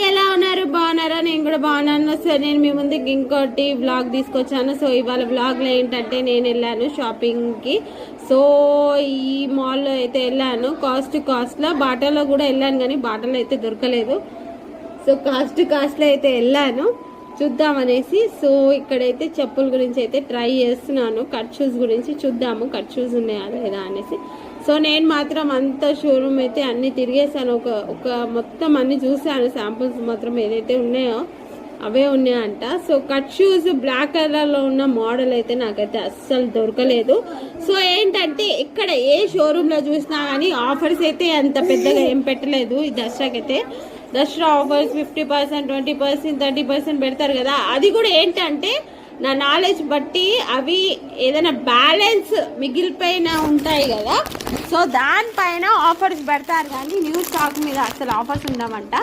ఎలా ఉన్నారు? బాగున్నారా? నేను కూడా బాగున్నాను. సో నేను మీ ముందుకు ఇంకోటి వ్లాగ్ తీసుకొచ్చాను. సో ఇవాళ వ్లాగ్లో ఏంటంటే నేను వెళ్ళాను షాపింగ్కి. సో ఈ మాల్లో అయితే వెళ్ళాను. కాస్ట్లో బాటాలో కూడా వెళ్ళాను, కానీ బాటాలో అయితే దొరకలేదు. సో కాస్ట్లో అయితే వెళ్ళాను చూద్దామనేసి. సో ఇక్కడైతే చెప్పుల గురించి అయితే ట్రై చేస్తున్నాను. కట్ షూస్ గురించి చూద్దాము, కట్ షూస్ ఉన్నాయా లేదా అనేసి. సో నేను మాత్రం అంత షోరూమ్ అయితే అన్ని తిరిగేసాను. ఒక మొత్తం అన్ని చూసాను. శాంపుల్స్ మాత్రం ఏదైతే ఉన్నాయో అవే ఉన్నాయంట. సో కట్ షూస్ బ్లాక్ కలర్లో ఉన్న మోడల్ అయితే నాకైతే అస్సలు దొరకలేదు. సో ఏంటంటే ఇక్కడ ఏ షోరూంలో చూసినా కానీ ఆఫర్స్ అయితే అంత పెద్దగా ఏం పెట్టలేదు. ఈ దసరాకైతే దసరా ఆఫర్స్ 50%, 20%, 30% పెడతారు కదా. అది కూడా ఏంటంటే నా నాలెడ్జ్ బట్టి అవి ఏదైనా బ్యాలెన్స్ మిగిలిపోయిన ఉంటాయి కదా, సో దానిపైన ఆఫర్స్ పెడతారు, కానీ న్యూ స్టాక్ మీద అసలు ఆఫర్స్ ఉండవంట.